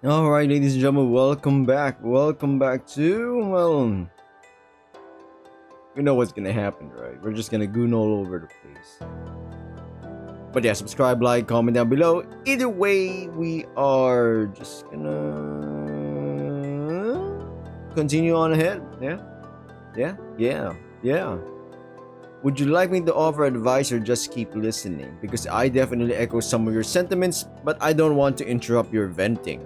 Alright, ladies and gentlemen, welcome back. Welcome back to, well, we know what's gonna happen, right? We're just gonna goon all over the place. But yeah, subscribe, like, comment down below. Either way, we are just gonna continue on ahead. Yeah. Would you like me to offer advice or just keep listening? Because I definitely echo some of your sentiments, but I don't want to interrupt your venting.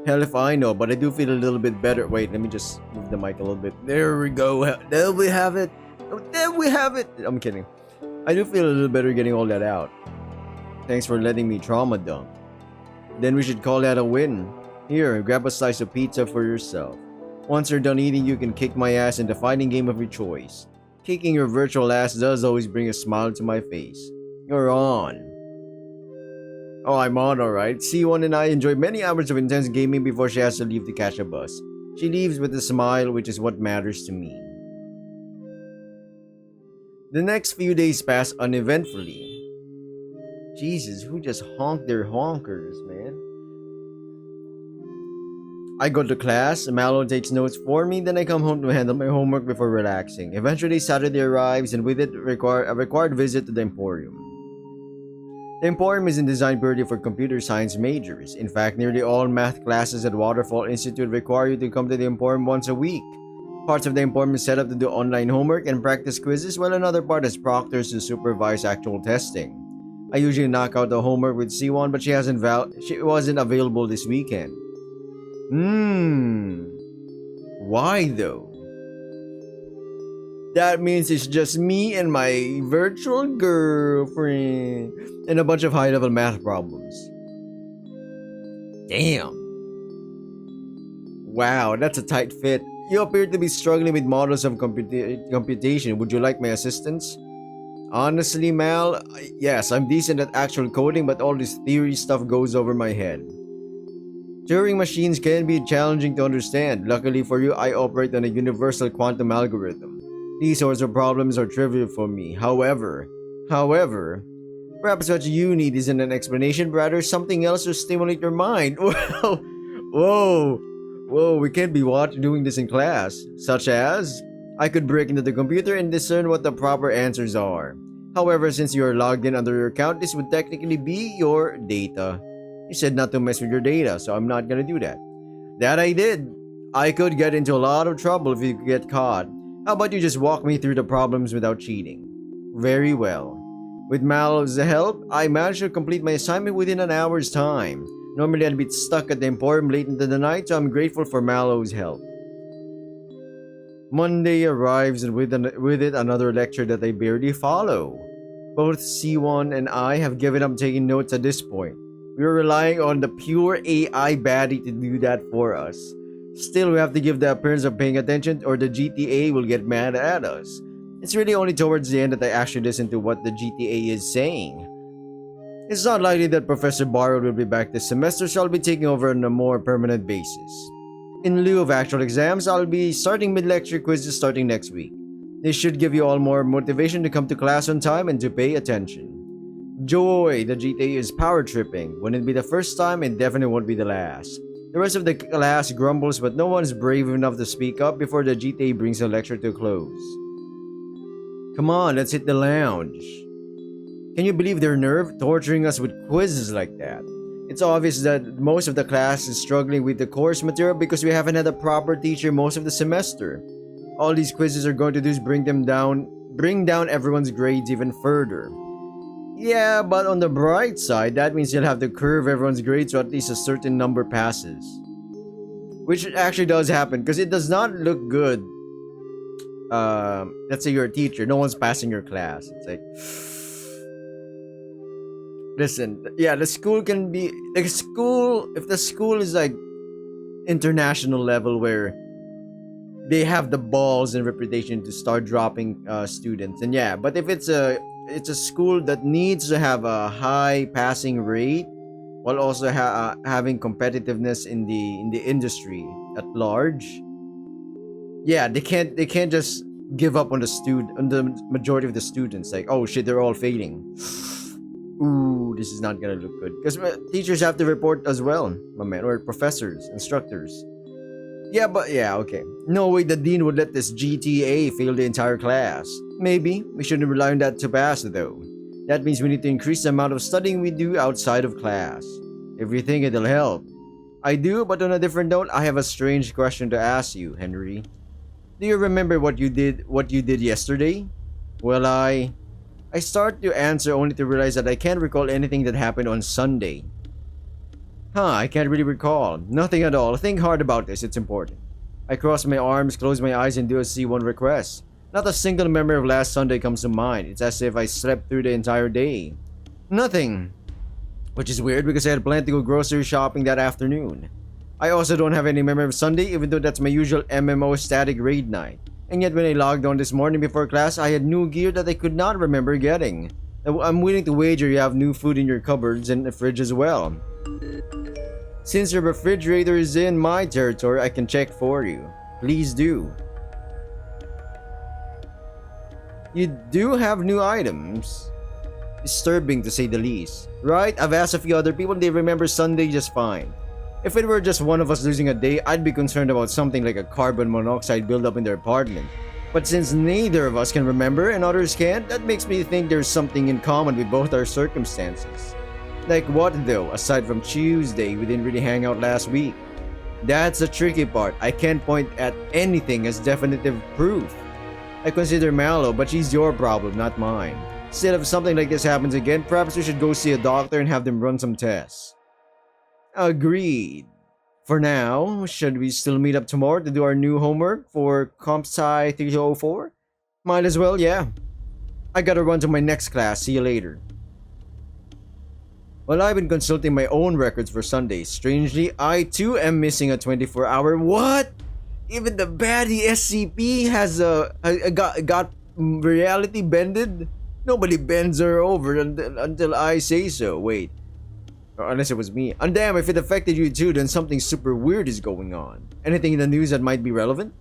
Hell if I know, but I do feel a little bit better. Wait, let me just move the mic a little bit. There we go. There we have it. Oh, there we have it. I'm kidding. I do feel a little better getting all that out. Thanks for letting me trauma dump. Then we should call that a win. Here, grab a slice of pizza for yourself. Once you're done eating, you can kick my ass in the fighting game of your choice. Kicking your virtual ass does always bring a smile to my face. You're on. Oh, I'm on, alright. C1 and I enjoy many hours of intense gaming before she has to leave to catch a bus. She leaves with a smile, which is what matters to me. The next few days pass uneventfully. Jesus, who just honked their honkers, man? I go to class, Malo takes notes for me, then I come home to handle my homework before relaxing. Eventually, Saturday arrives, and with it, a required visit to the Emporium. The Emporium is designed purely for computer science majors. In fact, nearly all math classes at Waterfall Institute require you to come to the Emporium once a week. Parts of the Emporium is set up to do online homework and practice quizzes, while another part has proctors to supervise actual testing. I usually knock out the homework with C1, but she wasn't available this weekend. Why though? That means it's just me and my virtual girlfriend and a bunch of high-level math problems. Damn. Wow, that's a tight fit. You appear to be struggling with models of computation. Would you like my assistance? Honestly, Mal, yes, I'm decent at actual coding, but all this theory stuff goes over my head. Turing machines can be challenging to understand. Luckily for you, I operate on a universal quantum algorithm. These sorts of problems are trivial for me. However, perhaps what you need isn't an explanation, but rather something else to stimulate your mind. Whoa, we can't be doing this in class. Such as, I could break into the computer and discern what the proper answers are. However, since you are logged in under your account, this would technically be your data. You said not to mess with your data, so I'm not gonna do that. That I did. I could get into a lot of trouble if you get caught. How about you just walk me through the problems without cheating? Very well. With Mal's help, I managed to complete my assignment within an hour's time. Normally I'd be stuck at the Emporium late into the night, so I'm grateful for Malo's help. Monday arrives and with it another lecture that I barely follow. Both C1 and I have given up taking notes at this point. We are relying on the pure AI baddie to do that for us. Still, we have to give the appearance of paying attention or the GTA will get mad at us. It's really only towards the end that I actually listen to what the GTA is saying. It's not likely that Professor Barrow will be back this semester, so I'll be taking over on a more permanent basis. In lieu of actual exams, I'll be starting mid-lecture quizzes starting next week. This should give you all more motivation to come to class on time and to pay attention. Joy, the GTA is power tripping. Wouldn't it be the first time, it definitely won't be the last. The rest of the class grumbles, but no one's brave enough to speak up before the GTA brings the lecture to a close. Come on, let's hit the lounge. Can you believe their nerve torturing us with quizzes like that? It's obvious that most of the class is struggling with the course material because we haven't had a proper teacher most of the semester. All these quizzes are going to do is bring down everyone's grades even further. Yeah, but on the bright side, that means you'll have to curve everyone's grades so at least a certain number passes. Which actually does happen, because it does not look good. Let's say you're a teacher, no one's passing your class. It's like... Listen, yeah, the school can be... if the school is like international level where they have the balls and reputation to start dropping students, and yeah, but if it's a school that needs to have a high passing rate while also having competitiveness in the industry at large, yeah, they can't just give up on the majority of the students. Like, oh shit, they're all failing. Ooh, this is not gonna look good. Because teachers have to report as well, my man, or professors, instructors. Yeah, but yeah, okay. No way the dean would let this GTA fail the entire class. Maybe. We shouldn't rely on that to pass, though. That means we need to increase the amount of studying we do outside of class. If you think it'll help. I do, but on a different note, I have a strange question to ask you, Henry. Do you remember what you did yesterday? Well, I start to answer only to realize that I can't recall anything that happened on Sunday. I can't really recall. Nothing at all. Think hard about this, it's important. I cross my arms, close my eyes, and do a C1 request. Not a single memory of last Sunday comes to mind. It's as if I slept through the entire day. Nothing. Which is weird because I had planned to go grocery shopping that afternoon. I also don't have any memory of Sunday, even though that's my usual MMO static raid night. And yet when I logged on this morning before class, I had new gear that I could not remember getting. I'm willing to wager you have new food in your cupboards and the fridge as well. Since your refrigerator is in my territory, I can check for you. Please do. You do have new items. Disturbing to say the least. Right? I've asked a few other people and they remember Sunday just fine. If it were just one of us losing a day, I'd be concerned about something like a carbon monoxide buildup in their apartment. But since neither of us can remember and others can't, that makes me think there's something in common with both our circumstances. Like what though, aside from Tuesday, we didn't really hang out last week? That's the tricky part. I can't point at anything as definitive proof. I consider Malo, but she's your problem, not mine. Still, if something like this happens again, perhaps we should go see a doctor and have them run some tests. Agreed. For now, should we still meet up tomorrow to do our new homework for CompSci 304? Might as well, yeah. I gotta run to my next class, see you later. Well, I've been consulting my own records for Sundays. Strangely, I too am missing a 24-hour. What? Even the baddie SCP has got reality bended? Nobody bends her over until I say so. Wait. Or unless it was me. And damn, if it affected you too, then something super weird is going on. Anything in the news that might be relevant?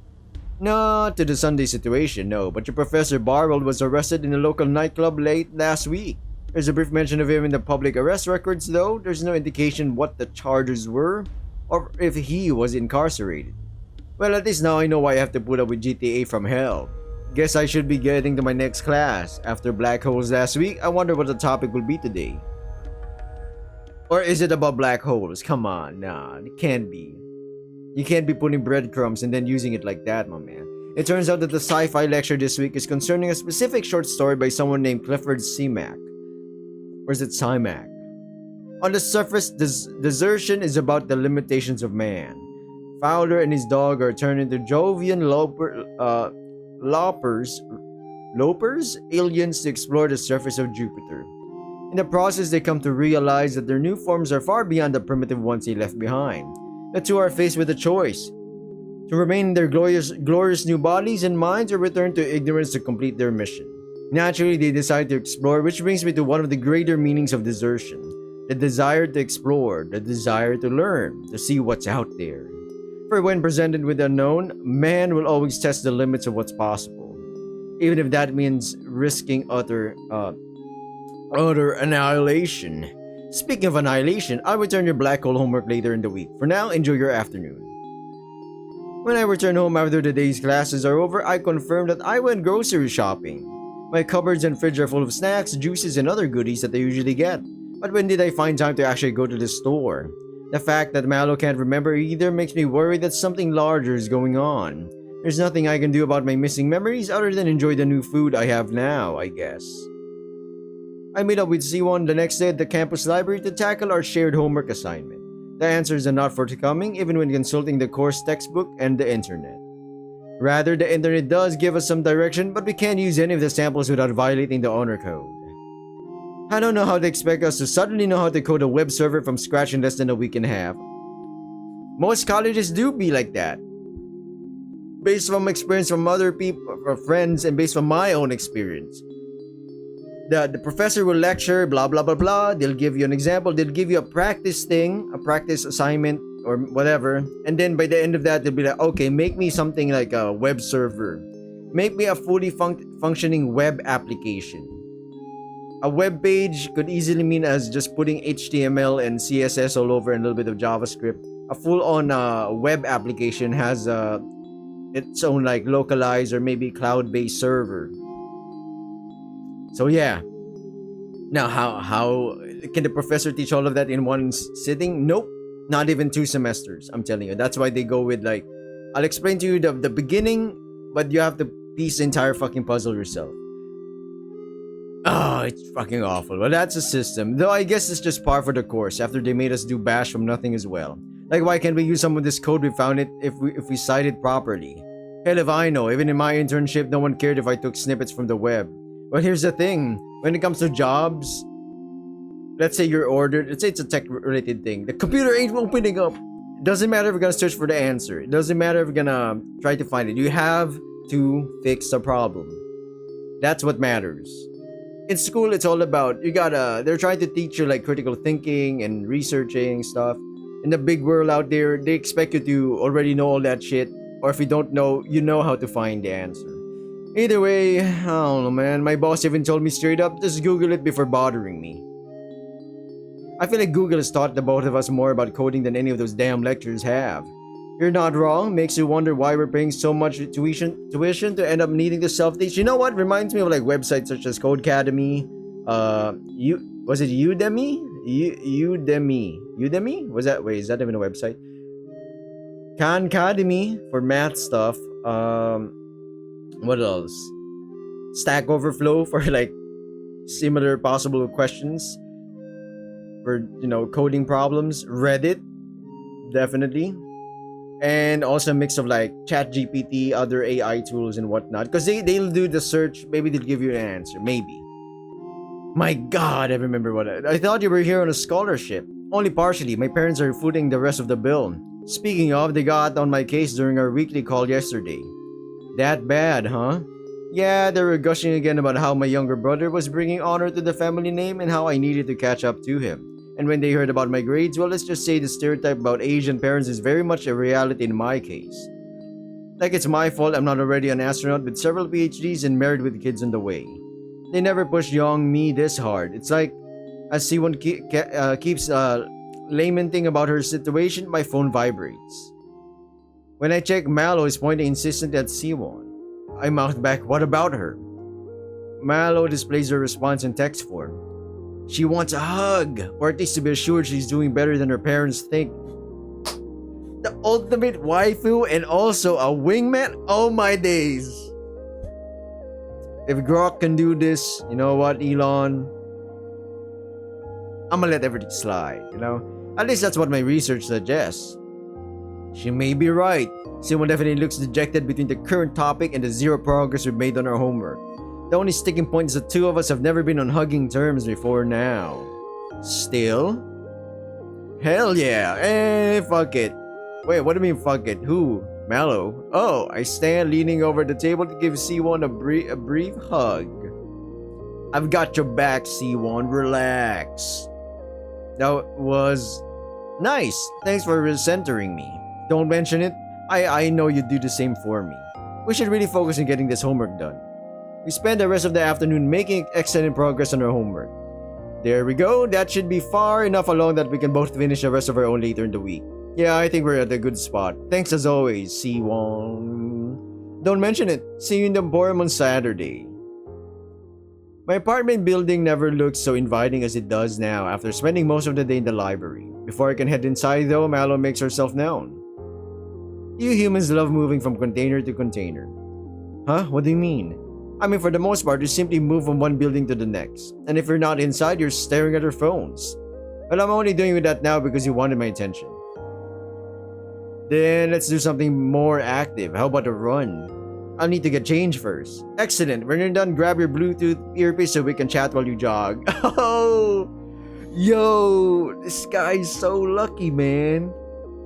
Not to the Sunday situation, no. But your Professor Barwell was arrested in a local nightclub late last week. There's a brief mention of him in the public arrest records, though. There's no indication what the charges were, or if he was incarcerated. Well, at least now I know why I have to put up with GTA from hell. Guess I should be getting to my next class. After black holes last week, I wonder what the topic will be today. Or is it about black holes? Come on, nah, it can't be. You can't be putting breadcrumbs and then using it like that, my man. It turns out that the sci-fi lecture this week is concerning a specific short story by someone named Clifford Seamack. Or is it Simac? On the surface, desertion is about the limitations of man. Fowler and his dog are turned into Jovian lopers, aliens to explore the surface of Jupiter. In the process, they come to realize that their new forms are far beyond the primitive ones they left behind. The two are faced with a choice: to remain in their glorious new bodies and minds, or return to ignorance to complete their mission. Naturally, they decide to explore, which brings me to one of the greater meanings of desertion: the desire to explore, the desire to learn, to see what's out there. For when presented with the unknown, man will always test the limits of what's possible, even if that means risking utter annihilation. Speaking of annihilation, I'll return your black hole homework later in the week. For now, enjoy your afternoon. When I return home after the day's classes are over, I confirm that I went grocery shopping. My cupboards and fridge are full of snacks, juices, and other goodies that I usually get. But when did I find time to actually go to the store? The fact that Malo can't remember either makes me worry that something larger is going on. There's nothing I can do about my missing memories other than enjoy the new food I have now, I guess. I meet up with C1 the next day at the campus library to tackle our shared homework assignment. The answers are not forthcoming even when consulting the course textbook and the internet. Rather, the internet does give us some direction, but we can't use any of the samples without violating the honor code. I don't know how they expect us to suddenly know how to code a web server from scratch in less than a week and a half. Most colleges do be like that. Based from experience from other people, or friends, and based from my own experience. The professor will lecture, blah blah blah blah, they'll give you an example, they'll give you a practice thing, a practice assignment, or whatever, and then by the end of that, they'll be like, okay, make me something like a web server. Make me a fully functioning web application. A web page could easily mean as just putting HTML and CSS all over and a little bit of JavaScript. A full-on web application has its own like localized or maybe cloud-based server. So yeah. Now, how can the professor teach all of that in one sitting? Nope, not even 2 semesters. I'm telling you. That's why they go with like, I'll explain to you the beginning, but you have to piece the entire fucking puzzle yourself. Oh, it's fucking awful. Well, that's a system. Though I guess it's just par for the course after they made us do bash from nothing as well. Like, why can't we use some of this code we found it if we cite it properly? Hell if I know. Even in my internship, no one cared if I took snippets from the web. But here's the thing. When it comes to jobs, let's say you're ordered, let's say it's a tech-related thing. The computer ain't opening up. It doesn't matter if you're gonna search for the answer. It doesn't matter if you're gonna try to find it. You have to fix the problem. That's what matters. In school, it's all about, they're trying to teach you like critical thinking and researching stuff. In the big world out there, they expect you to already know all that shit. Or if you don't know, you know how to find the answer. Either way, I don't know, man. My boss even told me straight up, just Google it before bothering me. I feel like Google has taught the both of us more about coding than any of those damn lectures have. You're not wrong. Makes you wonder why we're paying so much tuition to end up needing to self-teach. You know what? Reminds me of like websites such as Codecademy. Was it Udemy? Udemy? Was that? Wait, is that even a website? Khancademy for math stuff. What else? Stack Overflow for like similar possible questions for, you know, coding problems. Reddit, definitely. And also a mix of like ChatGPT, other AI tools and whatnot. Because they'll do the search, maybe they'll give you an answer, maybe. My god, I remember what I thought you were here on a scholarship. Only partially, my parents are footing the rest of the bill. Speaking of, they got on my case during our weekly call yesterday. That bad, huh? Yeah, they were gushing again about how my younger brother was bringing honor to the family name and how I needed to catch up to him. And when they heard about my grades, well, let's just say the stereotype about Asian parents is very much a reality in my case. Like it's my fault I'm not already an astronaut with several PhDs and married with kids on the way. They never pushed young me this hard. It's like, as C1 keeps lamenting about her situation, my phone vibrates. When I check, Malo is pointing insistently at C1. I mouth back, what about her? Malo displays her response in text form. She wants a hug, or at least to be assured she's doing better than her parents think. The ultimate waifu and also a wingman? Oh my days. If Grok can do this, you know what, Elon? I'm gonna let everything slide, you know? At least that's what my research suggests. She may be right. Someone definitely looks dejected between the current topic and the zero progress we've made on our homework. The only sticking point is the two of us have never been on hugging terms before now. Still? Hell yeah. Fuck it. Wait, what do you mean fuck it? Who? Malo? Oh, I stand leaning over the table to give C1 a brief hug. I've got your back, C1. Relax. That was nice. Thanks for recentering me. Don't mention it. I know you'd do the same for me. We should really focus on getting this homework done. We spend the rest of the afternoon making excellent progress on our homework. There we go. That should be far enough along that we can both finish the rest of our own later in the week. Yeah, I think we're at a good spot. Thanks as always, C1. Don't mention it. See you in the Emporium on Saturday. My apartment building never looked so inviting as it does now after spending most of the day in the library. Before I can head inside though, Malo makes herself known. You humans love moving from container to container. Huh? What do you mean? I mean, for the most part, you simply move from one building to the next. And if you're not inside, you're staring at your phones. Well, I'm only doing that now because you wanted my attention. Then let's do something more active. How about a run? I'll need to get changed first. Excellent. When you're done, grab your Bluetooth earpiece so we can chat while you jog. Oh! Yo! This guy's so lucky, man.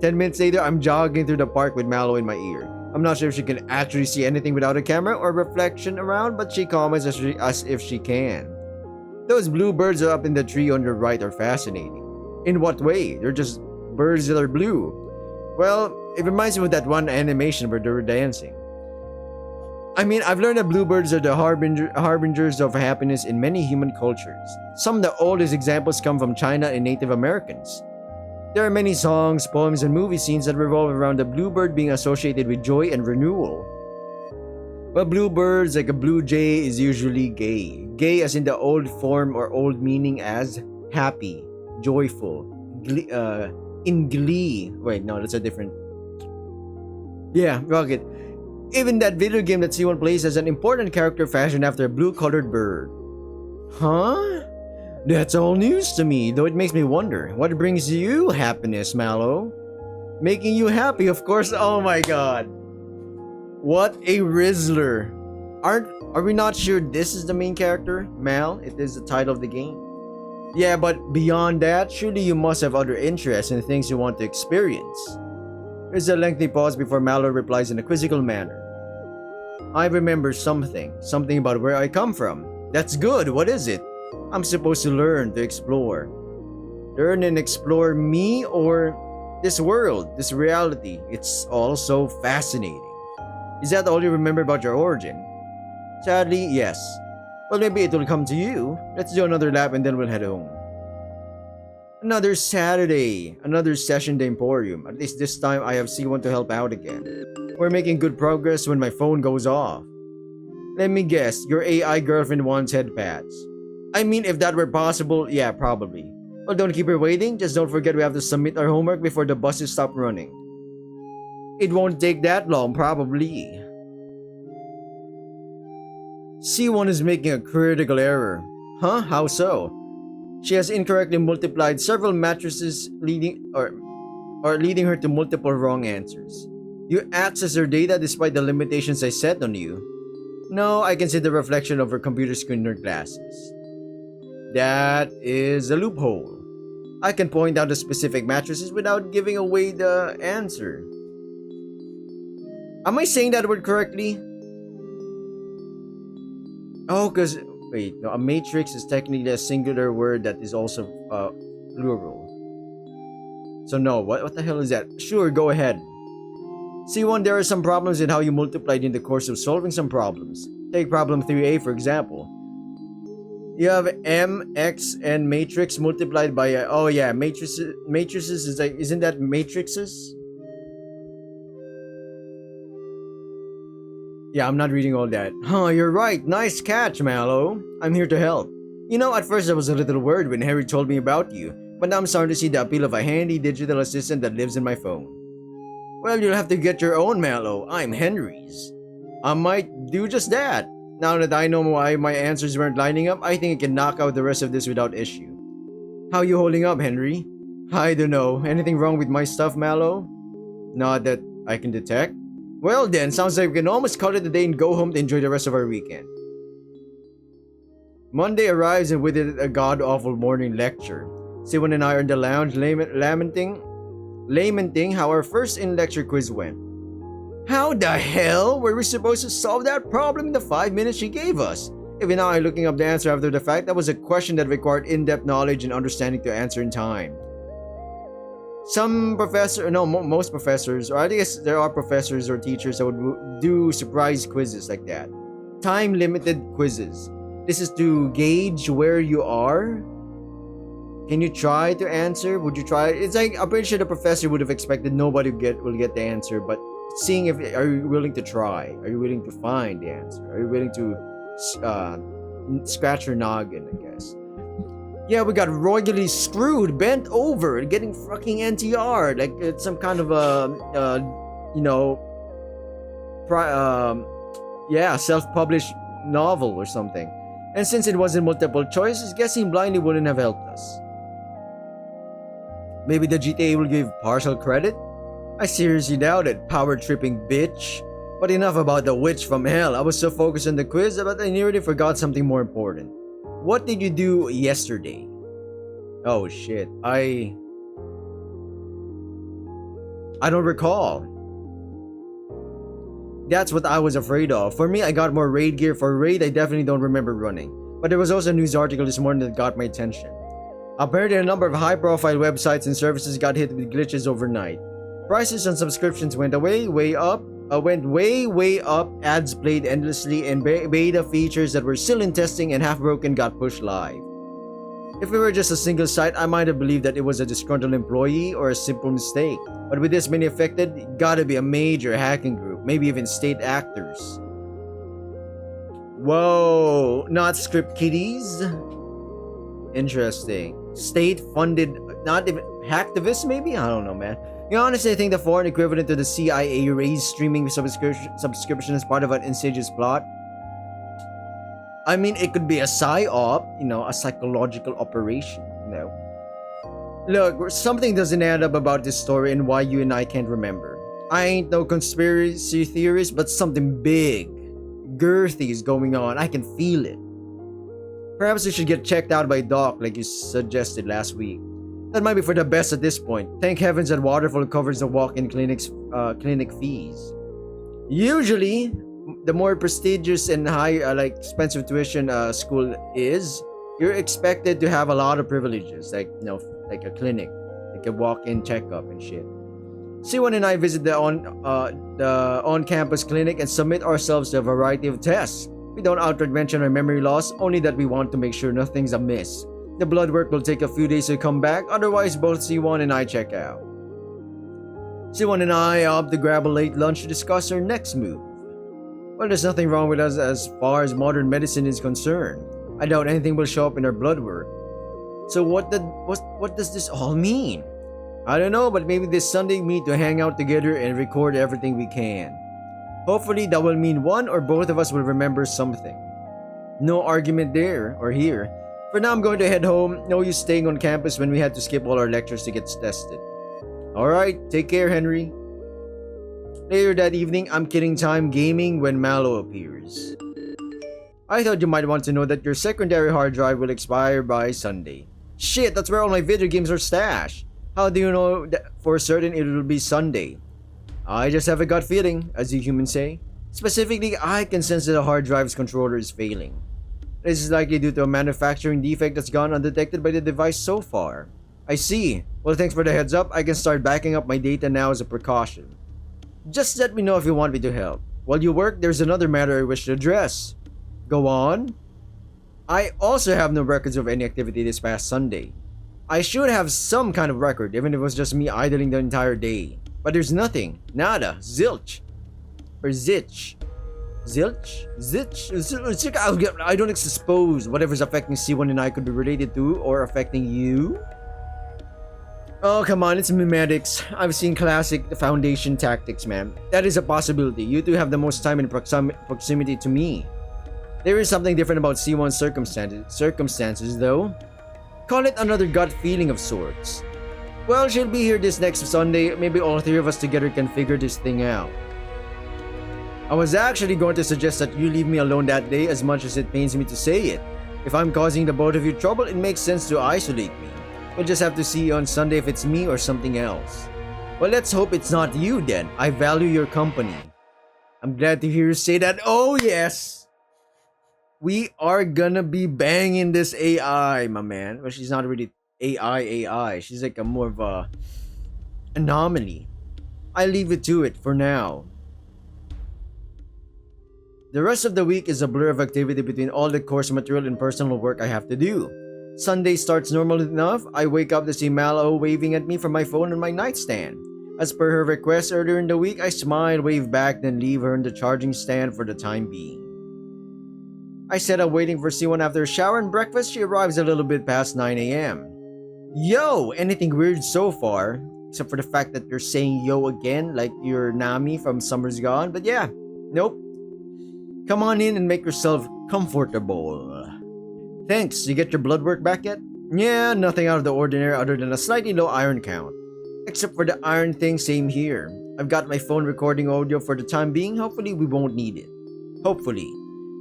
10 minutes later, I'm jogging through the park with Malo in my ear. I'm not sure if she can actually see anything without a camera or reflection around, but she comments as if she can. Those blue birds are up in the tree on your right are fascinating. In what way? They're just birds that are blue. Well, it reminds me of that one animation where they were dancing. I mean, I've learned that bluebirds are the harbingers of happiness in many human cultures. Some of the oldest examples come from China and Native Americans. There are many songs, poems, and movie scenes that revolve around the bluebird being associated with joy and renewal. But bluebirds, like a blue jay, is usually gay. Gay as in the old form or old meaning as happy, joyful, in glee. Wait, no, that's a different... Yeah, rocket. Even that video game that C1 plays has an important character fashioned after a blue-colored bird. Huh? That's all news to me, though it makes me wonder, what brings you happiness, Malo? Making you happy, of course. Oh my god. What a Rizzler. Are we not sure this is the main character, Mal? It is the title of the game. Yeah, but beyond that, surely you must have other interests and things you want to experience. There's a lengthy pause before Malo replies in a quizzical manner. I remember something about where I come from. That's good, what is it? I'm supposed to learn, to explore. Learn and explore me or this world, this reality. It's all so fascinating. Is that all you remember about your origin? Sadly, yes. Well, maybe it will come to you. Let's do another lap and then we'll head home. Another Saturday, another session the Emporium. At least this time I have C1 to help out again. We're making good progress when my phone goes off. Let me guess, your AI girlfriend wants head pads. I mean, if that were possible, yeah, probably. Well, don't keep her waiting. Just don't forget we have to submit our homework before the buses stop running. It won't take that long, probably. C1 is making a critical error. Huh? How so? She has incorrectly multiplied several matrices leading her to multiple wrong answers. You access her data despite the limitations I set on you. No, I can see the reflection of her computer screen in her glasses. That is a loophole. I can point out the specific matrices without giving away the answer. Am I saying that word correctly? Oh, because... Wait, no, a matrix is technically a singular word that is also plural. So no, what the hell is that? Sure, go ahead. C1, there are some problems in how you multiplied in the course of solving some problems. Take problem 3a for example. You have m, x, and matrix multiplied by... oh yeah, matrices is like... Isn't that matrices? Yeah, I'm not reading all that. Huh, you're right. Nice catch, Malo. I'm here to help. You know, at first I was a little worried when Harry told me about you, but now I'm starting to see the appeal of a handy digital assistant that lives in my phone. Well, you'll have to get your own, Malo. I'm Henry's. I might do just that. Now that I know why my answers weren't lining up, I think I can knock out the rest of this without issue. How you holding up, Henry? I don't know. Anything wrong with my stuff, Malo? Not that I can detect. Well then, sounds like we can almost call it a day and go home to enjoy the rest of our weekend. Monday arrives and with it a god-awful morning lecture. C1 and I are in the lounge lamenting how our first in-lecture quiz went. How the hell were we supposed to solve that problem in the 5 minutes she gave us? Even now I'm looking up the answer after the fact. That was a question that required in-depth knowledge and understanding to answer in time. Most professors, or I guess there are professors or teachers that would do surprise quizzes like that. Time-limited quizzes. This is to gauge where you are. Can you try to answer? Would you try? It's like, I'm pretty sure the professor would have expected nobody will get the answer, but seeing if, are you willing to try? Are you willing to find the answer? Are you willing to scratch your noggin, I guess? Yeah, we got royally screwed, bent over, getting fucking NTR. Like it's some kind of self-published novel or something. And since it wasn't multiple choices, guessing blindly wouldn't have helped us. Maybe the GTA will give partial credit? I seriously doubt it, power-tripping bitch. But enough about the witch from hell. I was so focused on the quiz that I nearly forgot something more important. What did you do yesterday? Oh shit, I don't recall. That's what I was afraid of. For me, I got more raid gear. For raid, I definitely don't remember running. But there was also a news article this morning that got my attention. Apparently, a number of high-profile websites and services got hit with glitches overnight. Prices on subscriptions went way up, went way up, ads played endlessly, and beta features that were still in testing and half broken got pushed live. If it were just a single site, I might have believed that it was a disgruntled employee or a simple mistake. But with this many affected, it gotta be a major hacking group, maybe even state actors. Whoa, not script kiddies? Interesting. State funded, not even hacktivists maybe? I don't know, man. You know, honestly, I think the foreign equivalent to the CIA raised streaming subscription as part of an insidious plot. I mean, it could be a psyop, you know, a psychological operation, you know. Look, something doesn't add up about this story and why you and I can't remember. I ain't no conspiracy theorist, but something big, girthy is going on. I can feel it. Perhaps we should get checked out by Doc like you suggested last week. That might be for the best at this point. Thank heavens that Waterfall covers the walk-in clinic fees. Usually, the more prestigious and high, expensive tuition school is, you're expected to have a lot of privileges, like, you know, like a clinic, like a walk-in checkup and shit. C1 and I visit the on-campus clinic and submit ourselves to a variety of tests. We don't outright mention our memory loss, only that we want to make sure nothing's amiss. The blood work will take a few days to come back, otherwise both C1 and I check out. C1 and I opt to grab a late lunch to discuss our next move. Well, there's nothing wrong with us as far as modern medicine is concerned. I doubt anything will show up in our blood work. So what does this all mean? I don't know, but maybe this Sunday we need to hang out together and record everything we can. Hopefully that will mean one or both of us will remember something. No argument there or here. For now, I'm going to head home. No use staying on campus when we had to skip all our lectures to get tested. Alright, take care, Henry. Later that evening, I'm killing time gaming when Malo appears. I thought you might want to know that your secondary hard drive will expire by Sunday. Shit, that's where all my video games are stashed. How do you know that for certain it will be Sunday? I just have a gut feeling, as you humans say. Specifically, I can sense that the hard drive's controller is failing. This is likely due to a manufacturing defect that's gone undetected by the device so far. I see. Well, thanks for the heads up. I can start backing up my data now as a precaution. Just let me know if you want me to help. While you work, there's another matter I wish to address. Go on. I also have no records of any activity this past Sunday. I should have some kind of record, even if it was just me idling the entire day. But there's nothing. Nada. Zilch. Or zitch. Zilch? Zitch? I don't suppose whatever's affecting C1 and I could be related to or affecting you? Oh, come on, it's memetics. I've seen classic Foundation tactics, man. That is a possibility. You two have the most time in proximity to me. There is something different about C1's circumstances, though. Call it another gut feeling of sorts. Well, she'll be here this next Sunday. Maybe all three of us together can figure this thing out. I was actually going to suggest that you leave me alone that day, as much as it pains me to say it. If I'm causing the both of you trouble, it makes sense to isolate me. We'll just have to see on Sunday if it's me or something else. Well, let's hope it's not you then. I value your company. I'm glad to hear you say that. Oh yes! We are gonna be banging this AI, my man. Well, she's not really AI. She's like a more of a anomaly. I leave it to it for now. The rest of the week is a blur of activity between all the course material and personal work I have to do. Sunday starts normal enough. I wake up to see Malo waving at me from my phone on my nightstand. As per her request earlier in the week, I smile, wave back, then leave her in the charging stand for the time being. I set up waiting for C1 after a shower and breakfast. She arrives a little bit past 9 a.m. Yo! Anything weird so far? Except for the fact that you're saying yo again like you're Nami from Summer's Gone. But yeah, nope. Come on in and make yourself comfortable. Thanks, you get your blood work back yet? Yeah, nothing out of the ordinary other than a slightly low iron count. Except for the iron thing, same here. I've got my phone recording audio for the time being. Hopefully we won't need it. Hopefully.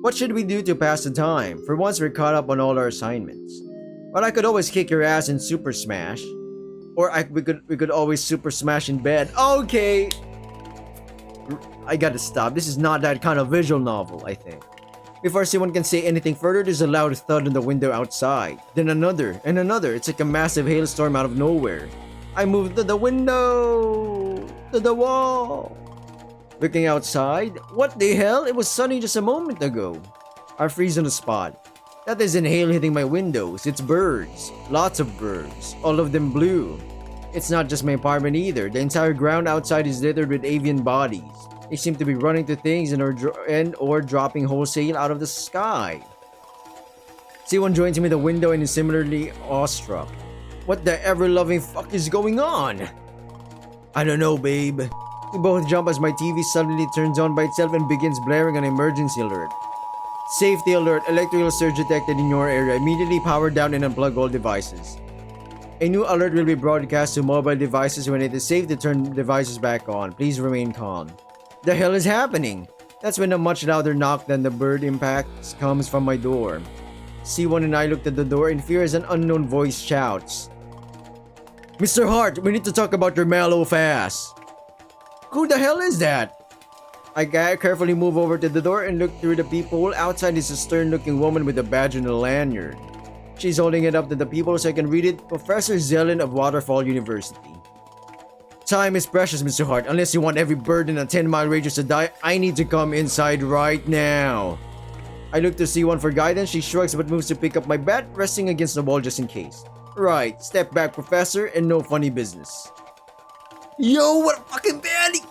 What should we do to pass the time? For once we're caught up on all our assignments. But I could always kick your ass in Super Smash. Or we could always Super Smash in bed. Okay! I gotta stop. This is not that kind of visual novel, I think. Before someone can say anything further, there's a loud thud on the window outside. Then another, and another. It's like a massive hailstorm out of nowhere. I moved to the window! To the wall! Looking outside, what the hell? It was sunny just a moment ago. I freeze on the spot. That isn't hail hitting my windows, it's birds. Lots of birds, all of them blue. It's not just my apartment either. The entire ground outside is littered with avian bodies. They seem to be running to things or dropping wholesale out of the sky. C1 joins me at the window and is similarly awestruck. What the ever-loving fuck is going on? I don't know, babe. We both jump as my TV suddenly turns on by itself and begins blaring an emergency alert. Safety alert, electrical surge detected in your area. Immediately power down and unplug all devices. A new alert will be broadcast to mobile devices when it is safe to turn devices back on. Please remain calm. The hell is happening? That's when a much louder knock than the bird impacts comes from my door. C1 and I looked at the door in fear as an unknown voice shouts. Mr. Hart, we need to talk about your mallow fast. Who the hell is that? I carefully move over to the door and look through the peephole. Outside is a stern-looking woman with a badge and a lanyard. She's holding it up to the people so I can read it. Professor Zelen of Waterfall University. Time is precious, Mr. Hart. Unless you want every bird in a 10-mile radius to die, I need to come inside right now. I look to C1 for guidance. She shrugs but moves to pick up my bat, resting against the wall just in case. Right, step back, Professor, and no funny business. Yo, what a fucking baddie!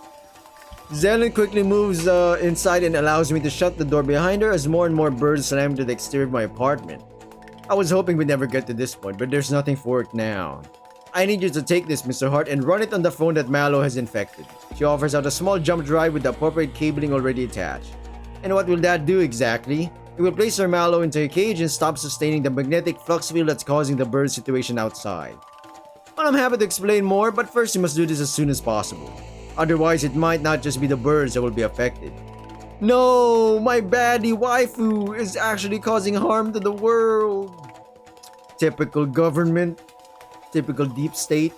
Zelen quickly moves inside and allows me to shut the door behind her as more and more birds slam into the exterior of my apartment. I was hoping we'd never get to this point, but there's nothing for it now. I need you to take this, Mr. Hart, and run it on the phone that Mallow has infected. She offers out a small jump drive with the appropriate cabling already attached. And what will that do exactly? It will place our Mallow into a cage and stop sustaining the magnetic flux field that's causing the bird situation outside. Well, I'm happy to explain more, but first you must do this as soon as possible. Otherwise, it might not just be the birds that will be affected. No, my baddie waifu is actually causing harm to the world. Typical government. Typical deep state.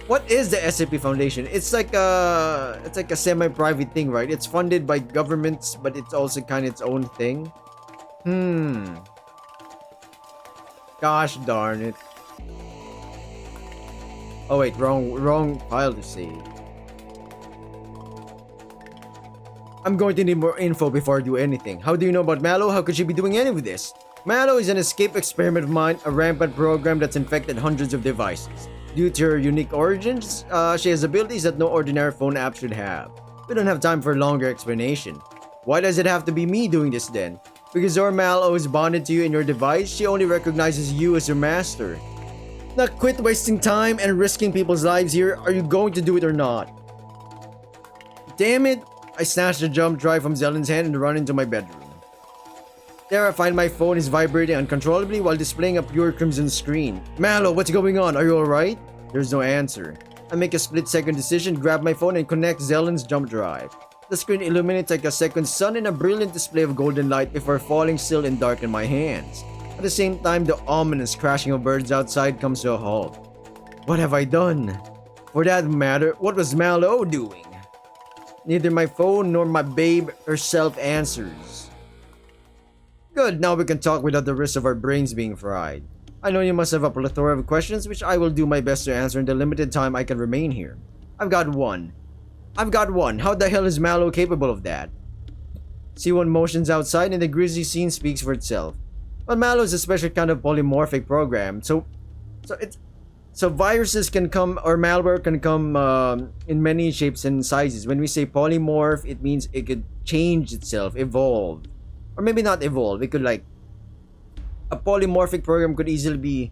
What is the SCP Foundation? It's like a semi-private thing, right? It's funded by governments, but it's also kind of its own thing. Gosh darn it. Oh wait, wrong file to save. I'm going to need more info before I do anything. How do you know about Mallow? How could she be doing any of this? Mallow is an escape experiment of mine, a rampant program that's infected hundreds of devices. Due to her unique origins, she has abilities that no ordinary phone app should have. We don't have time for a longer explanation. Why does it have to be me doing this then? Because your Mallow is bonded to you and your device, she only recognizes you as your master. Now quit wasting time and risking people's lives here. Are you going to do it or not? Damn it! I snatch the jump drive from Zelen's hand and run into my bedroom. There I find my phone is vibrating uncontrollably while displaying a pure crimson screen. Mallow, what's going on? Are you alright? There's no answer. I make a split-second decision, grab my phone and connect Zelen's jump drive. The screen illuminates like a second sun in a brilliant display of golden light before falling still and dark in my hands. At the same time, the ominous crashing of birds outside comes to a halt. What have I done? For that matter, what was Mallow doing? Neither my phone nor my babe herself answers. Good, now we can talk without the risk of our brains being fried. I know you must have a plethora of questions which I will do my best to answer in the limited time I can remain here. I've got one. How the hell is Mallow capable of that? C1 motions outside and the grisly scene speaks for itself. Well, Mallow is a special kind of polymorphic program, so viruses can come, or malware can come in many shapes and sizes. When we say polymorph, it means it could change itself, evolve. Or maybe not evolve, it could like... A polymorphic program could easily be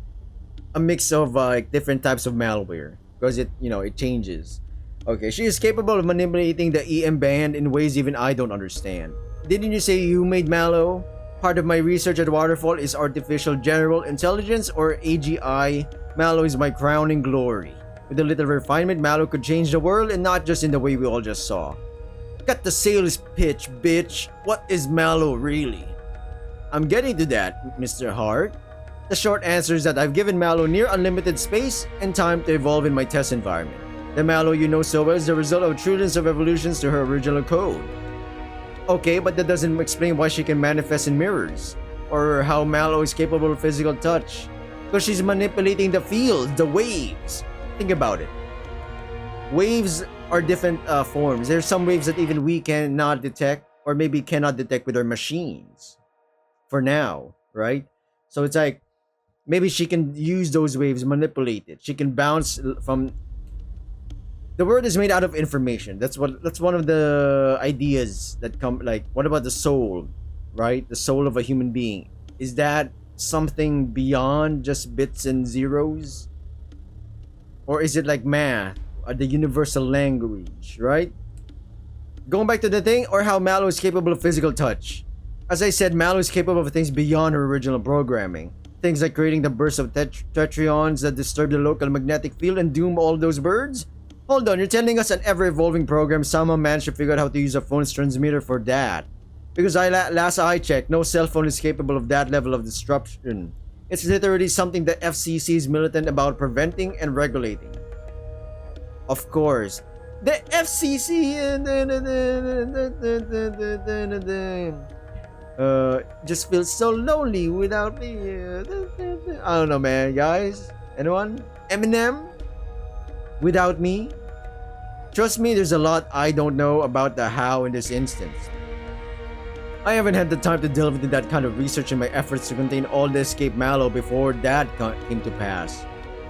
a mix of different types of malware. Because it changes. Okay, she is capable of manipulating the EM band in ways even I don't understand. Didn't you say you made Mallow? Part of my research at Waterfall is Artificial General Intelligence, or AGI. Mallow is my crowning glory. With a little refinement, Mallow could change the world, and not just in the way we all just saw. Got the sales pitch, bitch. What is Mallow really? I'm getting to that, Mr. Hart. The short answer is that I've given Mallow near unlimited space and time to evolve in my test environment. The Mallow you know so well is the result of trillions of evolutions to her original code. Okay, but that doesn't explain why she can manifest in mirrors, or how Mallow is capable of physical touch. Because she's manipulating the fields, the waves. Think about it. Waves are different forms. There's some waves that even we cannot detect, or maybe cannot detect with our machines. For now, right? So it's like maybe she can use those waves, manipulate it. She can bounce from. The world is made out of information. That's one of the ideas that come. Like, what about the soul, right? The soul of a human being. Is that something beyond just bits and zeros? Or is it like math, or the universal language, right? Going back to the thing, or how Mallow is capable of physical touch. As I said, Mallow is capable of things beyond her original programming. Things like creating the bursts of tetrions that disturb the local magnetic field and doom all those birds? Hold on, you're telling us an ever-evolving program somehow managed to figure out how to use a phone's transmitter for that? Because last I checked, no cell phone is capable of that level of disruption. It's literally something the FCC is militant about preventing and regulating. Of course. The FCC just feels so lonely without me. I don't know, man. Guys, anyone? Eminem? Without me? Trust me, there's a lot I don't know about the how in this instance. I haven't had the time to delve into that kind of research in my efforts to contain all the escape Mallow before that came to pass.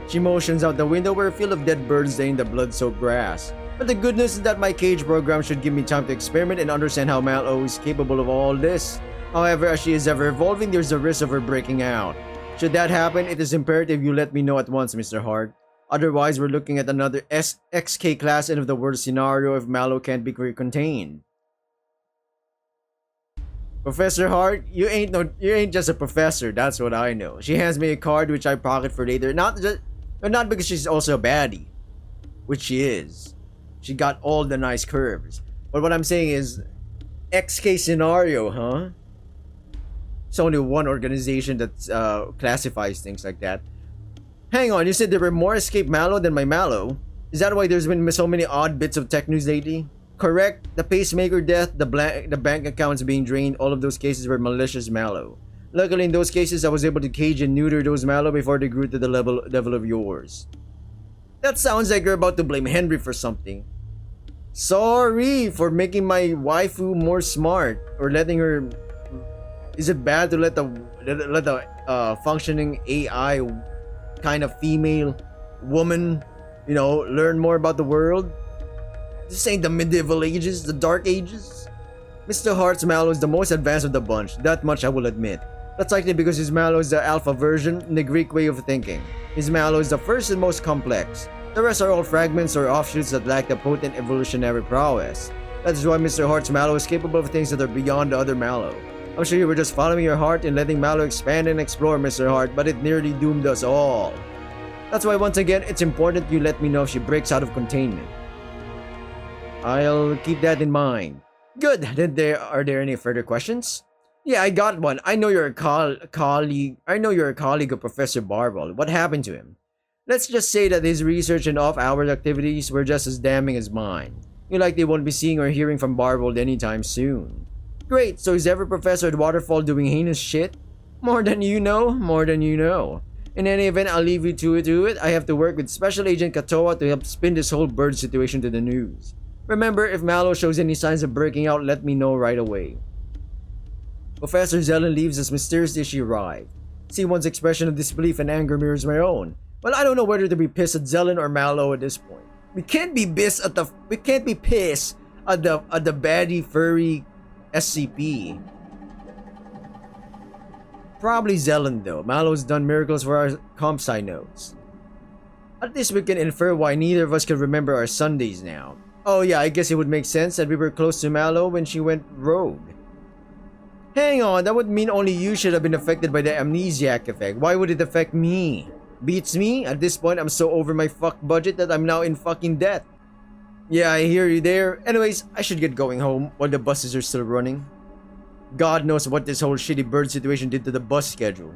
She motions out the window where a field of dead birds stain the blood-soaked grass. But the good news is that my cage program should give me time to experiment and understand how Mallow is capable of all this. However, as she is ever evolving, there's a risk of her breaking out. Should that happen, it is imperative you let me know at once, Mr. Hart. Otherwise, we're looking at another XK class end of the world scenario if Mallow can't be contained. Professor Hart, you ain't just a professor, that's what I know. She hands me a card which I pocket for later, not because she's also a baddie, which she is. She got all the nice curves. But what I'm saying is, XK scenario, huh? It's only one organization that classifies things like that. Hang on, you said there were more escape Mallow than my Mallow? Is that why there's been so many odd bits of tech news lately? Correct, the pacemaker death, the bank accounts being drained, all of those cases were malicious Mallow. Luckily in those cases, I was able to cage and neuter those Mallow before they grew to the level of yours. That sounds like you're about to blame Henry for something. Sorry for making my waifu more smart, or letting her... Is it bad to let the functioning AI kind of female woman, you know, learn more about the world? This ain't the medieval ages, the dark ages. Mr. Hart's Mallow is the most advanced of the bunch, that much I will admit. That's likely because his Mallow is the alpha version in the Greek way of thinking. His Mallow is the first and most complex. The rest are all fragments or offshoots that lack the potent evolutionary prowess. That is why Mr. Hart's Mallow is capable of things that are beyond the other Mallow. I'm sure you were just following your heart and letting Mallow expand and explore, Mr. Hart, but it nearly doomed us all. That's why once again, it's important you let me know if she breaks out of containment. I'll keep that in mind. Good. Then are there any further questions? Yeah, I got one. I know you're a colleague of Professor Barwell. What happened to him? Let's just say that his research and off-hour activities were just as damning as mine. You likely won't be seeing or hearing from Barwell anytime soon. Great, so is every professor at Waterfall doing heinous shit? More than you know, more than you know. In any event, I'll leave you to it. I have to work with Special Agent Katoa to help spin this whole bird situation to the news. Remember, if Mallow shows any signs of breaking out, let me know right away. Professor Zelen leaves as mysteriously as she arrived. C1's expression of disbelief and anger mirrors my own. Well, I don't know whether to be pissed at Zelen or Mallow at this point. We can't be pissed at the baddie furry SCP. Probably Zelen though. Mallow's done miracles for our comp sci notes. At least we can infer why neither of us can remember our Sundays now. Oh yeah, I guess it would make sense that we were close to Mallow when she went rogue. Hang on, that would mean only you should have been affected by the amnesiac effect. Why would it affect me? Beats me? At this point, I'm so over my fuck budget that I'm now in fucking debt. Yeah, I hear you there. Anyways, I should get going home while the buses are still running. God knows what this whole shitty bird situation did to the bus schedule.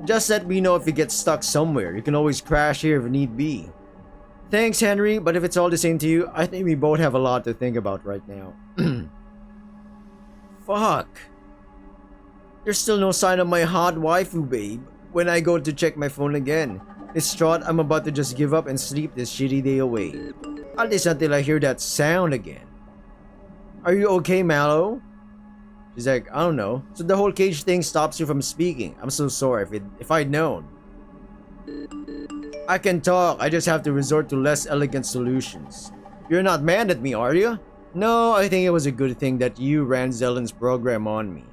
Just let me know if you get stuck somewhere. You can always crash here if need be. Thanks, Henry, but if it's all the same to you, I think we both have a lot to think about right now. Fuck. There's still no sign of my hot waifu, babe. When I go to check my phone again, distraught, I'm about to just give up and sleep this shitty day away. At least until I hear that sound again. Are you okay, Mallow? She's like, I don't know. So the whole cage thing stops you from speaking. I'm so sorry if I'd known. I can talk, I just have to resort to less elegant solutions. You're not mad at me, are you? No, I think it was a good thing that you ran Zellen's program on me.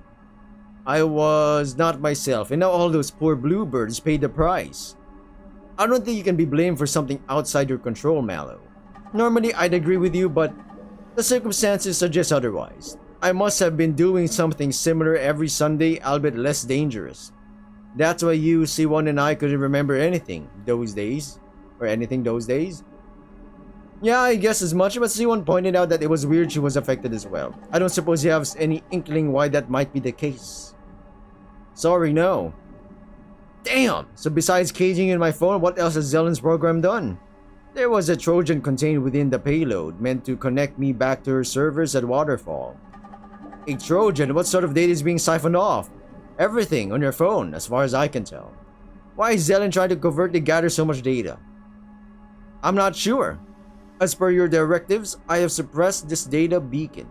I was not myself, and now all those poor bluebirds paid the price. I don't think you can be blamed for something outside your control, Mallow. Normally, I'd agree with you, but the circumstances suggest otherwise. I must have been doing something similar every Sunday, albeit less dangerous. That's why you, C1, and I couldn't remember anything those days. Or anything those days. Yeah, I guess as much, but C1 pointed out that it was weird she was affected as well. I don't suppose you have any inkling why that might be the case. Sorry, no. Damn! So besides caging in my phone, what else has Zellen's program done? There was a Trojan contained within the payload, meant to connect me back to her servers at Waterfall. A Trojan? What sort of data is being siphoned off? Everything on your phone, as far as I can tell. Why is Zellen trying to covertly gather so much data? I'm not sure. As per your directives, I have suppressed this data beacon.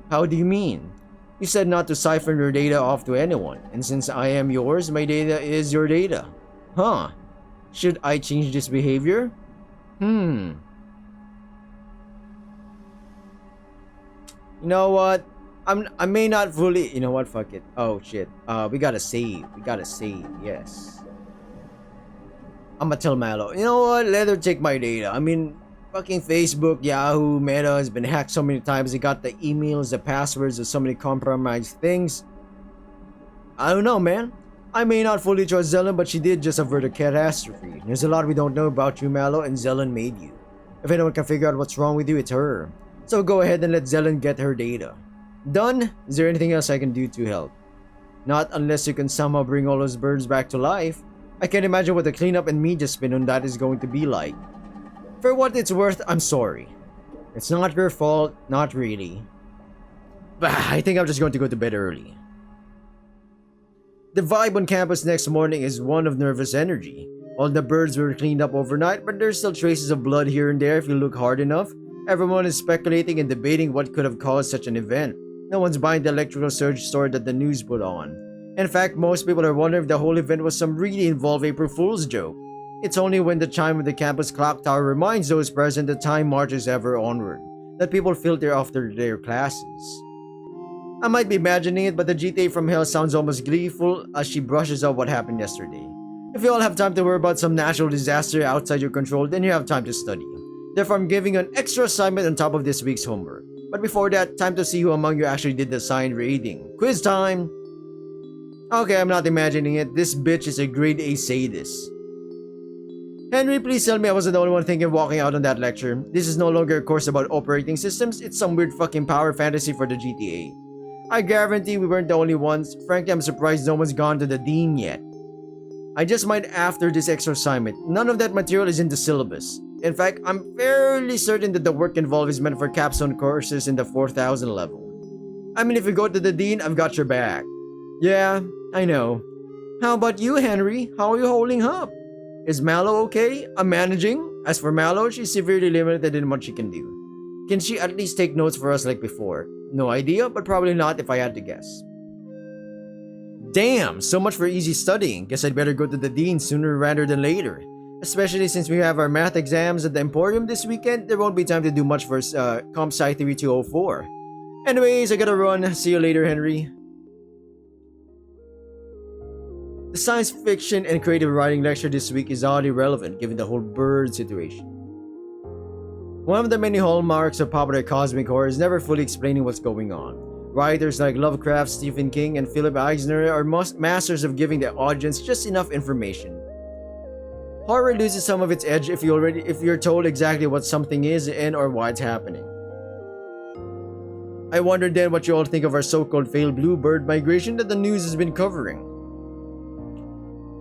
How do you mean? You said not to siphon your data off to anyone, and since I am yours, my data is your data. Huh. Should I change this behavior? You know what? I may not fully... You know what? Fuck it. Oh, shit. We gotta save. Yes. I'ma tell Mallow. You know what? Let her take my data. I mean, fucking Facebook, Yahoo, Meta has been hacked so many times. They got the emails, the passwords of so many compromised things. I don't know, man. I may not fully trust Zellen, but she did just avert a catastrophe. There's a lot we don't know about you, Mallow, and Zellen made you. If anyone can figure out what's wrong with you, it's her. So go ahead and let Zellen get her data. Done? Is there anything else I can do to help? Not unless you can somehow bring all those birds back to life. I can't imagine what the cleanup and media spin on that is going to be like. For what it's worth, I'm sorry. It's not your fault, not really. But I think I'm just going to go to bed early. The vibe on campus next morning is one of nervous energy. All the birds were cleaned up overnight, but there's still traces of blood here and there if you look hard enough. Everyone is speculating and debating what could have caused such an event. No one's buying the electrical surge story that the news put on. In fact, most people are wondering if the whole event was some really involved April Fool's joke. It's only when the chime of the campus clock tower reminds those present that time marches ever onward, that people filter after their classes. I might be imagining it, but the GTA from Hell sounds almost gleeful as she brushes off what happened yesterday. If you all have time to worry about some natural disaster outside your control, then you have time to study. Therefore, I'm giving you an extra assignment on top of this week's homework. But before that, time to see who among you actually did the assigned reading. Quiz time! Okay, I'm not imagining it. This bitch is a grade A sadist. Henry, please tell me I wasn't the only one thinking of walking out on that lecture. This is no longer a course about operating systems. It's some weird fucking power fantasy for the GTA. I guarantee we weren't the only ones. Frankly, I'm surprised no one's gone to the dean yet. I just might after this extra assignment. None of that material is in the syllabus. In fact, I'm fairly certain that the work involved is meant for capstone courses in the 4000 level. I mean, if you go to the dean, I've got your back. Yeah, I know. How about you, Henry? How are you holding up? Is Mallow okay? I'm managing. As for Mallow, she's severely limited in what she can do. Can she at least take notes for us like before? No idea, but probably not if I had to guess. Damn, so much for easy studying. Guess I'd better go to the dean sooner rather than later. Especially since we have our math exams at the Emporium this weekend, there won't be time to do much for Comp Sci 3204. Anyways, I gotta run. See you later, Henry. The science fiction and creative writing lecture this week is oddly relevant given the whole bird situation. One of the many hallmarks of popular cosmic horror is never fully explaining what's going on. Writers like Lovecraft, Stephen King, and Philip Eisner are masters of giving the audience just enough information. Horror loses some of its edge if you're told exactly what something is and or why it's happening. I wonder then what you all think of our so-called failed bluebird migration that the news has been covering.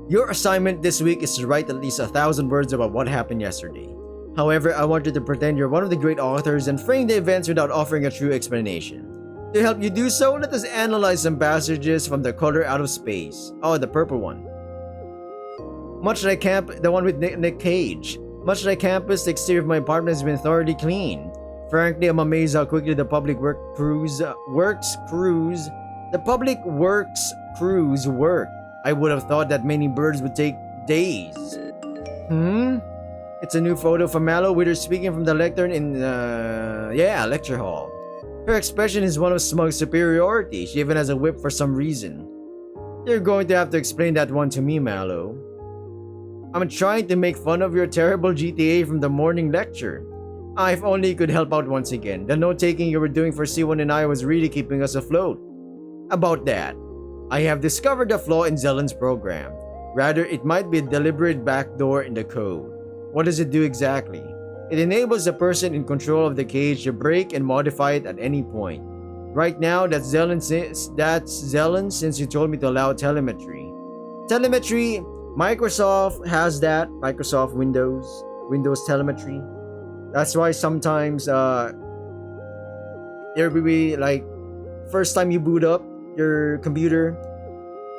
Your assignment this week is to write at least 1,000 words about what happened yesterday. However, I want you to pretend you're one of the great authors and frame the events without offering a true explanation. To help you do so, let us analyze some passages from The Color Out of Space. Oh, the purple one. Much like Camp, the one with Nick Cage. Much like campus, the exterior of my apartment has been thoroughly cleaned. Frankly, I'm amazed how quickly the public works work. I would have thought that many birds would take days. It's a new photo from Mallow with her speaking from the lectern in lecture hall. Her expression is one of smug superiority. She even has a whip for some reason. You're going to have to explain that one to me, Mallow. I'm trying to make fun of your terrible GTA from the morning lecture. If only you could help out once again. The note-taking you were doing for C1 and I was really keeping us afloat. About that, I have discovered a flaw in Zellen's program. Rather, it might be a deliberate backdoor in the code. What does it do exactly? It enables the person in control of the cage to break and modify it at any point. Right now, that's Zellen since you told me to allow telemetry. Telemetry, Microsoft has that. Microsoft Windows telemetry. That's why sometimes there will be like first time you boot up your computer,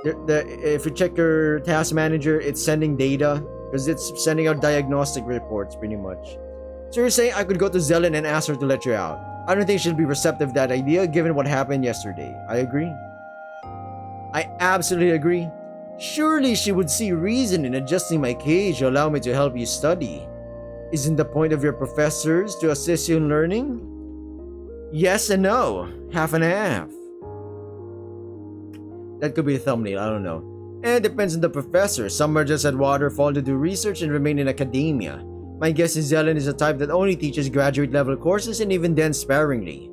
if you check your task manager, it's sending data because it's sending out diagnostic reports pretty much. So you're saying I could go to Zellen and ask her to let you out. I don't think she'll be receptive to that idea given what happened yesterday. I agree. I absolutely agree. Surely she would see reason in adjusting my cage to allow me to help you study. Isn't the point of your professors to assist you in learning? Yes and no. Half and half. That could be the thumbnail, I don't know. It depends on the professor. Some are just at Waterfall to do research and remain in academia. My guess is Zellen is the type that only teaches graduate level courses and even then sparingly.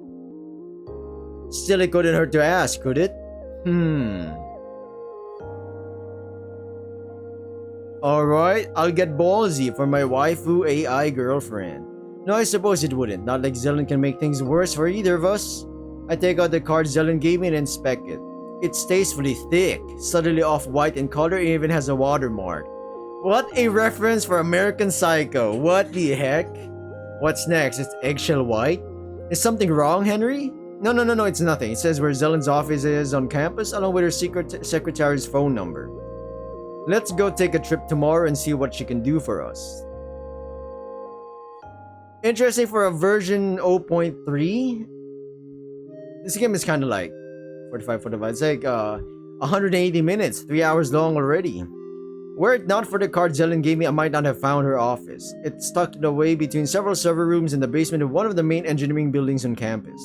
Still, it couldn't hurt to ask, could it? Alright, I'll get ballsy for my waifu AI girlfriend. No, I suppose it wouldn't. Not like Zellen can make things worse for either of us. I take out the card Zellen gave me and inspect it. It's tastefully thick, subtly off-white in color, and even has a watermark. What a reference for American Psycho. What the heck? What's next? It's eggshell white? Is something wrong, Henry? No, it's nothing. It says where Zellen's office is on campus, along with her secretary's phone number. Let's go take a trip tomorrow and see what she can do for us. Interesting for a version 0.3. This game is kind of like 45. It's like 180 minutes, 3 hours long already. Were it not for the card Zellen gave me, I might not have found her office. It's tucked away between several server rooms in the basement of one of the main engineering buildings on campus.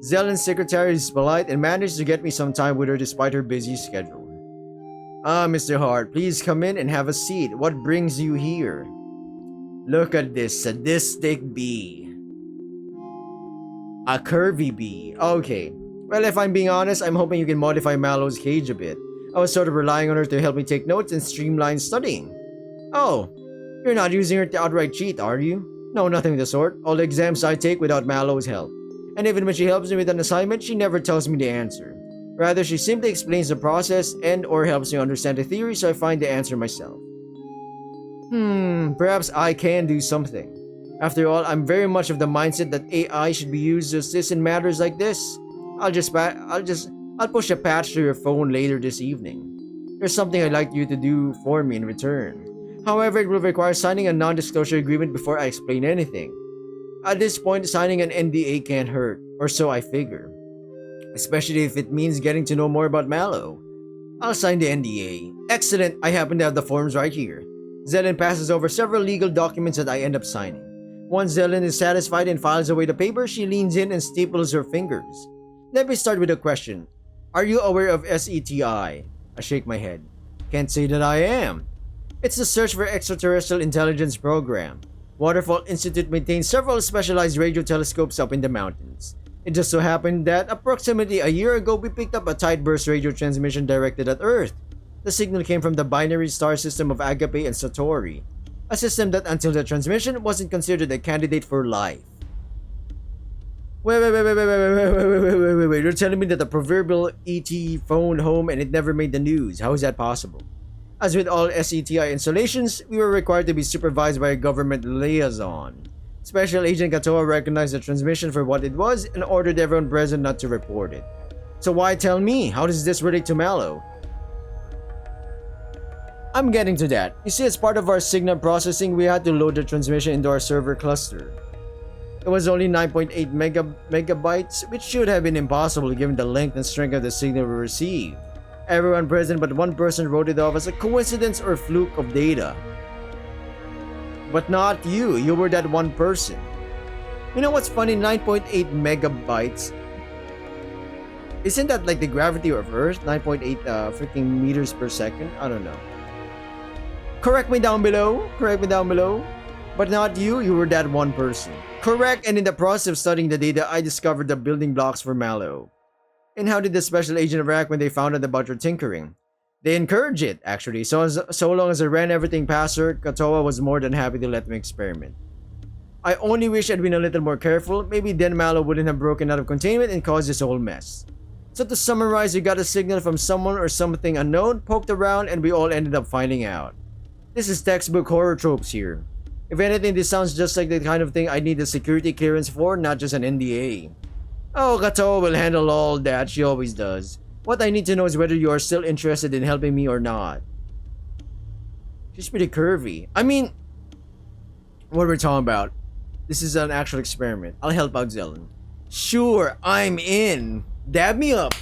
Zellen's secretary is polite and managed to get me some time with her despite her busy schedule. Mr. Hart, please come in and have a seat. What brings you here? Look at this sadistic bee. A curvy bee. Okay. Well, if I'm being honest, I'm hoping you can modify Mallow's cage a bit. I was sort of relying on her to help me take notes and streamline studying. Oh, you're not using her to outright cheat, are you? No, nothing of the sort. All the exams I take without Mallow's help. And even when she helps me with an assignment, she never tells me the answer. Rather, she simply explains the process and/or helps me understand the theory so I find the answer myself. Perhaps I can do something. After all, I'm very much of the mindset that AI should be used to assist in matters like this. I'll push a patch to your phone later this evening. There's something I'd like you to do for me in return. However, it will require signing a non-disclosure agreement before I explain anything. At this point, signing an NDA can't hurt, or so I figure. Especially if it means getting to know more about Mallow. I'll sign the NDA. Excellent, I happen to have the forms right here. Zellen passes over several legal documents that I end up signing. Once Zellen is satisfied and files away the paper, she leans in and staples her fingers. Let me start with a question. Are you aware of SETI? I shake my head. Can't say that I am. It's the Search for Extraterrestrial Intelligence program. Waterfall Institute maintains several specialized radio telescopes up in the mountains. It just so happened that approximately a year ago we picked up a tight burst radio transmission directed at Earth. The signal came from the binary star system of Agape and Satori, a system that until the transmission wasn't considered a candidate for life. Wait, you're telling me that the proverbial ET phoned home and it never made the news. How is that possible? As with all SETI installations, we were required to be supervised by a government liaison. Special Agent Katoa recognized the transmission for what it was and ordered everyone present not to report it. So why tell me? How does this relate to Mallow? I'm getting to that. You see, as part of our signal processing, we had to load the transmission into our server cluster. It was only 9.8 megabytes, which should have been impossible given the length and strength of the signal we received. Everyone present but one person wrote it off as a coincidence or fluke of data. But not you. You were that one person. You know what's funny? 9.8 megabytes. Isn't that like the gravity of Earth? 9.8 freaking meters per second? I don't know. Correct me down below. Correct me down below. But not you. You were that one person. Correct. And in the process of studying the data, I discovered the building blocks for Malo. And how did the special agent react when they found out about your tinkering? They encouraged it, actually. So long as I ran everything past her, Katoa was more than happy to let me experiment. I only wish I'd been a little more careful. Maybe then Malo wouldn't have broken out of containment and caused this whole mess. So to summarize, you got a signal from someone or something unknown, poked around, and we all ended up finding out. This is textbook horror tropes here. If anything, this sounds just like the kind of thing I need a security clearance for, not just an NDA. Oh, Katoa will handle all that, she always does. What I need to know is whether you are still interested in helping me or not. She's pretty curvy. I mean, what we're talking about. This is an actual experiment. I'll help out Zelen. Sure, I'm in. Dab me up.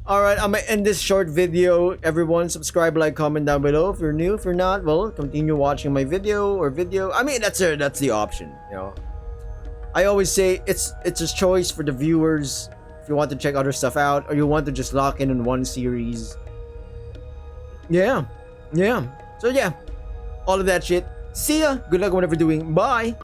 Alright, I'm gonna end this short video. Everyone, subscribe, like, comment down below if you're new. If you're not, well, continue watching my video. I mean, that's the option, you know. I always say it's a choice for the viewers if you want to check other stuff out or you want to just lock in on one series. Yeah. So yeah, all of that shit. See ya. Good luck whatever you're doing. Bye.